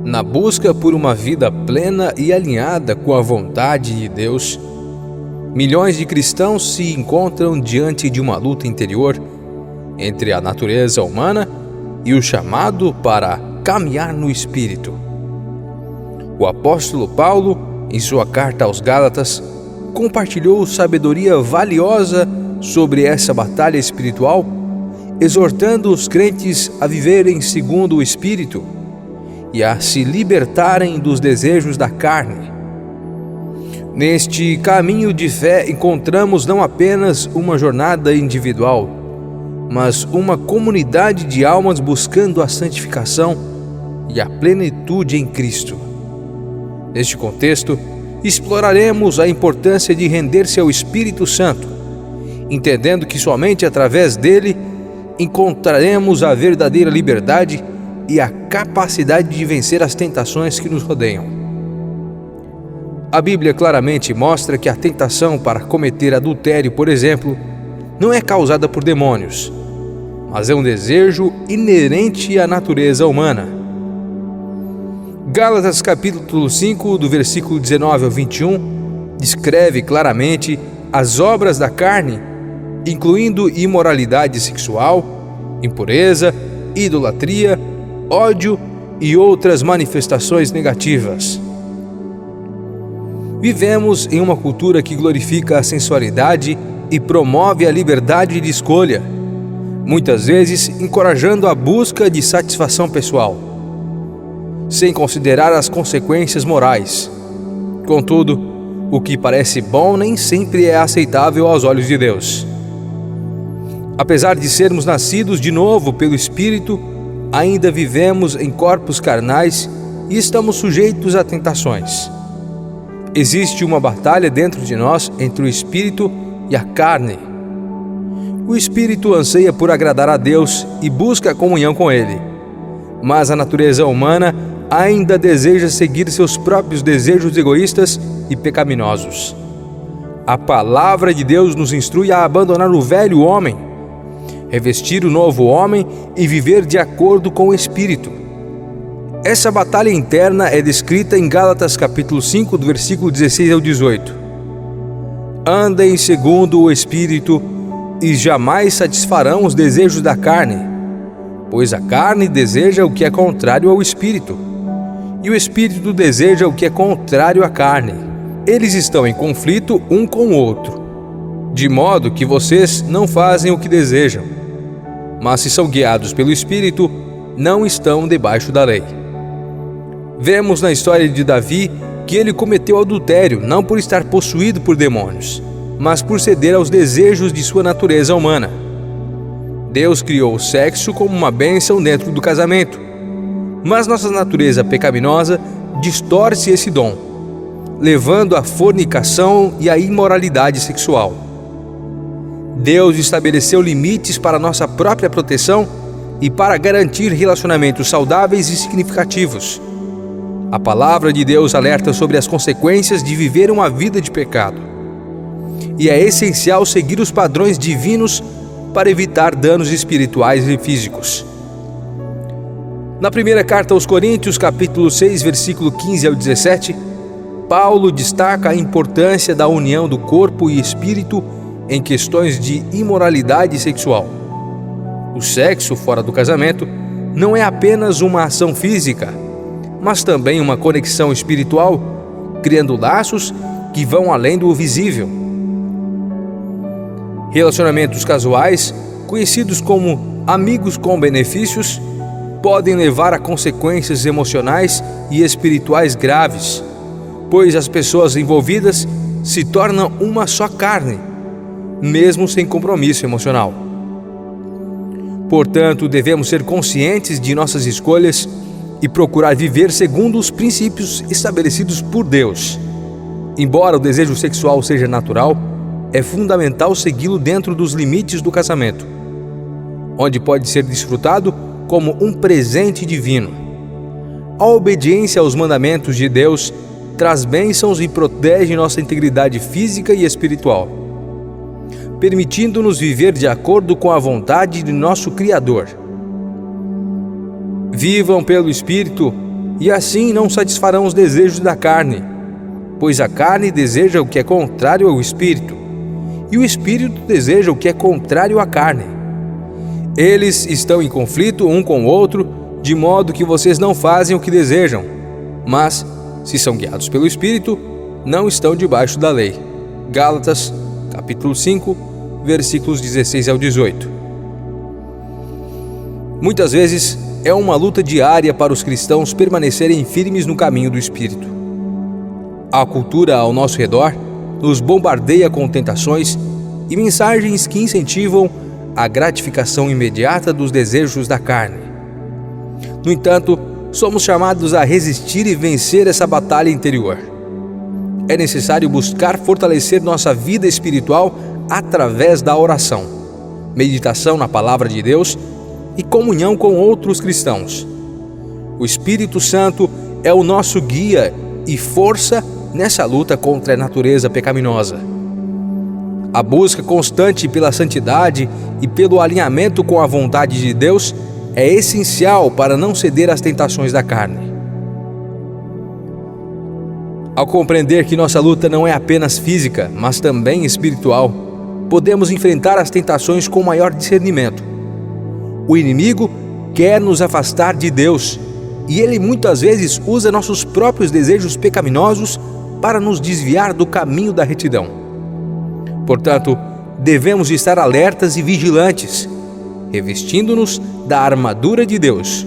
Na busca por uma vida plena e alinhada com a vontade de Deus, milhões de cristãos se encontram diante de uma luta interior entre a natureza humana e o chamado para caminhar no Espírito. O apóstolo Paulo, em sua carta aos Gálatas, compartilhou sabedoria valiosa sobre essa batalha espiritual, exortando os crentes a viverem segundo o Espírito e a se libertarem dos desejos da carne. Neste caminho de fé encontramos não apenas uma jornada individual, mas uma comunidade de almas buscando a santificação e a plenitude em Cristo. Neste contexto, exploraremos a importância de render-se ao Espírito Santo, entendendo que somente através dele encontraremos a verdadeira liberdade e a capacidade de vencer as tentações que nos rodeiam. A Bíblia claramente mostra que a tentação para cometer adultério, por exemplo, não é causada por demônios, mas é um desejo inerente à natureza humana. Gálatas capítulo 5, do versículo 19 ao 21, descreve claramente as obras da carne, incluindo imoralidade sexual, impureza, idolatria, ódio e outras manifestações negativas. Vivemos em uma cultura que glorifica a sensualidade e promove a liberdade de escolha, muitas vezes encorajando a busca de satisfação pessoal, sem considerar as consequências morais. Contudo, o que parece bom nem sempre é aceitável aos olhos de Deus. Apesar de sermos nascidos de novo pelo Espírito, ainda vivemos em corpos carnais e estamos sujeitos a tentações. Existe uma batalha dentro de nós entre o Espírito e a carne. O Espírito anseia por agradar a Deus e busca a comunhão com Ele, mas a natureza humana ainda deseja seguir seus próprios desejos egoístas e pecaminosos. A palavra de Deus nos instrui a abandonar o velho homem, revestir o novo homem e viver de acordo com o Espírito. Essa batalha interna é descrita em Gálatas capítulo 5, do versículo 16 ao 18. Andem segundo o Espírito e jamais satisfarão os desejos da carne, pois a carne deseja o que é contrário ao Espírito, e o Espírito deseja o que é contrário à carne. Eles estão em conflito um com o outro, de modo que vocês não fazem o que desejam. Mas se são guiados pelo Espírito, não estão debaixo da lei. Vemos na história de Davi que ele cometeu adultério não por estar possuído por demônios, mas por ceder aos desejos de sua natureza humana. Deus criou o sexo como uma bênção dentro do casamento, mas nossa natureza pecaminosa distorce esse dom, levando à fornicação e à imoralidade sexual. Deus estabeleceu limites para nossa própria proteção e para garantir relacionamentos saudáveis e significativos. A palavra de Deus alerta sobre as consequências de viver uma vida de pecado. E é essencial seguir os padrões divinos para evitar danos espirituais e físicos. Na primeira carta aos Coríntios, capítulo 6, versículo 15 ao 17, Paulo destaca a importância da união do corpo e espírito em questões de imoralidade sexual. O sexo fora do casamento não é apenas uma ação física, mas também uma conexão espiritual, criando laços que vão além do visível. Relacionamentos casuais, conhecidos como amigos com benefícios, podem levar a consequências emocionais e espirituais graves, pois as pessoas envolvidas se tornam uma só carne, mesmo sem compromisso emocional. Portanto, devemos ser conscientes de nossas escolhas e procurar viver segundo os princípios estabelecidos por Deus. Embora o desejo sexual seja natural, é fundamental segui-lo dentro dos limites do casamento, onde pode ser desfrutado como um presente divino. A obediência aos mandamentos de Deus traz bênçãos e protege nossa integridade física e espiritual, permitindo-nos viver de acordo com a vontade de nosso Criador. Vivam pelo Espírito e assim não satisfarão os desejos da carne, pois a carne deseja o que é contrário ao espírito, e o espírito deseja o que é contrário à carne. Eles estão em conflito um com o outro, de modo que vocês não fazem o que desejam, mas, se são guiados pelo Espírito, não estão debaixo da lei. Gálatas, capítulo 5, versículos 16 ao 18. Muitas vezes é uma luta diária para os cristãos permanecerem firmes no caminho do Espírito. A cultura ao nosso redor nos bombardeia com tentações e mensagens que incentivam a gratificação imediata dos desejos da carne. No entanto, somos chamados a resistir e vencer essa batalha interior. É necessário buscar fortalecer nossa vida espiritual através da oração, meditação na Palavra de Deus e comunhão com outros cristãos. O Espírito Santo é o nosso guia e força nessa luta contra a natureza pecaminosa. A busca constante pela santidade e pelo alinhamento com a vontade de Deus é essencial para não ceder às tentações da carne. Ao compreender que nossa luta não é apenas física, mas também espiritual, podemos enfrentar as tentações com maior discernimento. O inimigo quer nos afastar de Deus, e ele muitas vezes usa nossos próprios desejos pecaminosos para nos desviar do caminho da retidão. Portanto, devemos estar alertas e vigilantes, revestindo-nos da armadura de Deus,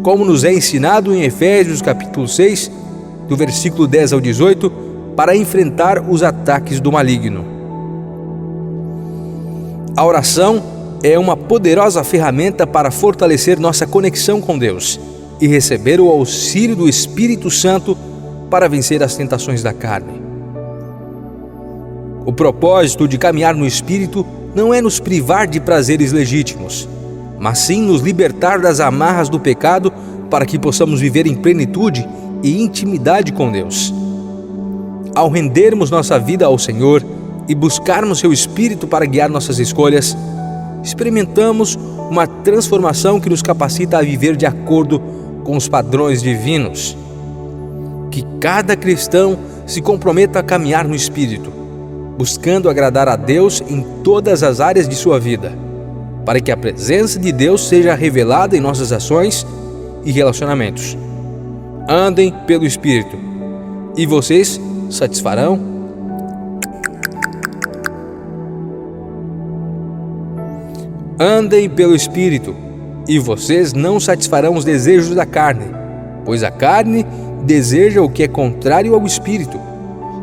como nos é ensinado em Efésios capítulo 6, do versículo 10 ao 18, para enfrentar os ataques do maligno. A oração é uma poderosa ferramenta para fortalecer nossa conexão com Deus e receber o auxílio do Espírito Santo para vencer as tentações da carne. O propósito de caminhar no Espírito não é nos privar de prazeres legítimos, mas sim nos libertar das amarras do pecado para que possamos viver em plenitude e intimidade com Deus. Ao rendermos nossa vida ao Senhor e buscarmos seu Espírito para guiar nossas escolhas, experimentamos uma transformação que nos capacita a viver de acordo com os padrões divinos. Que cada cristão se comprometa a caminhar no Espírito, buscando agradar a Deus em todas as áreas de sua vida, para que a presença de Deus seja revelada em nossas ações e relacionamentos. Andem pelo Espírito, e vocês satisfarão Andem pelo Espírito, e vocês não satisfarão os desejos da carne, pois a carne deseja o que é contrário ao Espírito,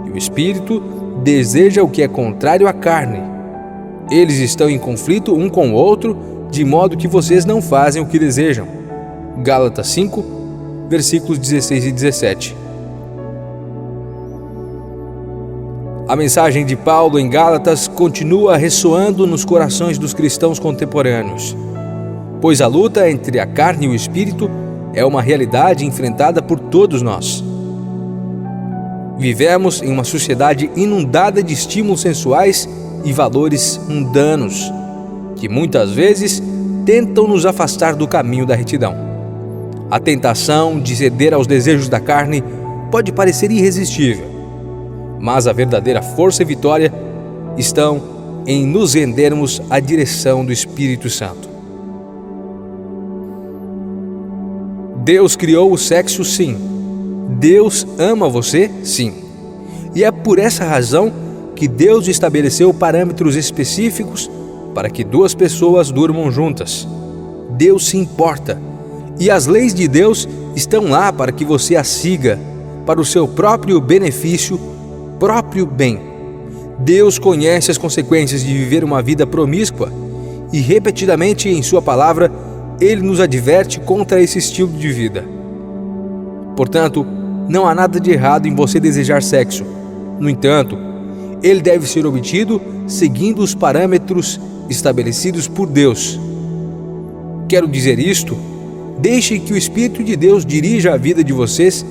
e o Espírito deseja o que é contrário à carne. Eles estão em conflito um com o outro, de modo que vocês não fazem o que desejam. Gálatas 5, versículos 16 e 17. A mensagem de Paulo em Gálatas continua ressoando nos corações dos cristãos contemporâneos, pois a luta entre a carne e o Espírito é uma realidade enfrentada por todos nós. Vivemos em uma sociedade inundada de estímulos sensuais e valores mundanos, que muitas vezes tentam nos afastar do caminho da retidão. A tentação de ceder aos desejos da carne pode parecer irresistível, mas a verdadeira força e vitória estão em nos rendermos à direção do Espírito Santo. Deus criou o sexo, sim. Deus ama você, sim. E é por essa razão que Deus estabeleceu parâmetros específicos para que duas pessoas durmam juntas. Deus se importa, e as leis de Deus estão lá para que você as siga, para o seu próprio benefício, próprio bem. Deus conhece as consequências de viver uma vida promíscua e repetidamente em sua palavra Ele nos adverte contra esse estilo de vida. Portanto, não há nada de errado em você desejar sexo. No entanto, ele deve ser obtido seguindo os parâmetros estabelecidos por Deus. Quero dizer isto: deixe que o Espírito de Deus dirija a vida de vocês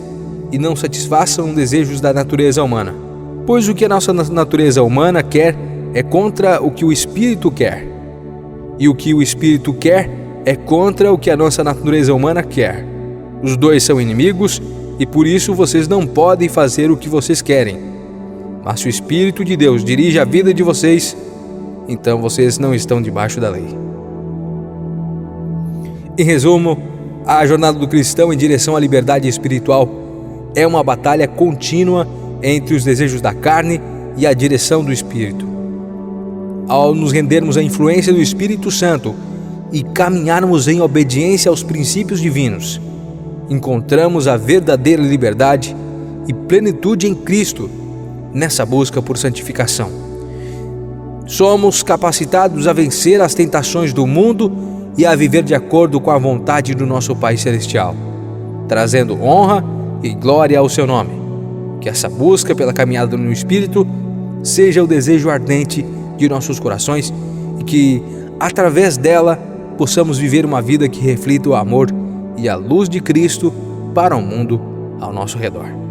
e não satisfaçam desejos da natureza humana, pois o que a nossa natureza humana quer é contra o que o Espírito quer, e o que o Espírito quer é contra o que a nossa natureza humana quer. Os dois são inimigos e por isso vocês não podem fazer o que vocês querem. Mas se o Espírito de Deus dirige a vida de vocês, então vocês não estão debaixo da lei. Em resumo, a jornada do cristão em direção à liberdade espiritual é uma batalha contínua entre os desejos da carne e a direção do Espírito. Ao nos rendermos à influência do Espírito Santo e caminharmos em obediência aos princípios divinos, encontramos a verdadeira liberdade e plenitude em Cristo nessa busca por santificação. Somos capacitados a vencer as tentações do mundo e a viver de acordo com a vontade do nosso Pai Celestial, trazendo honra e glória ao seu nome. Que essa busca pela caminhada no Espírito seja o desejo ardente de nossos corações e que, através dela, possamos viver uma vida que reflita o amor e a luz de Cristo para o mundo ao nosso redor.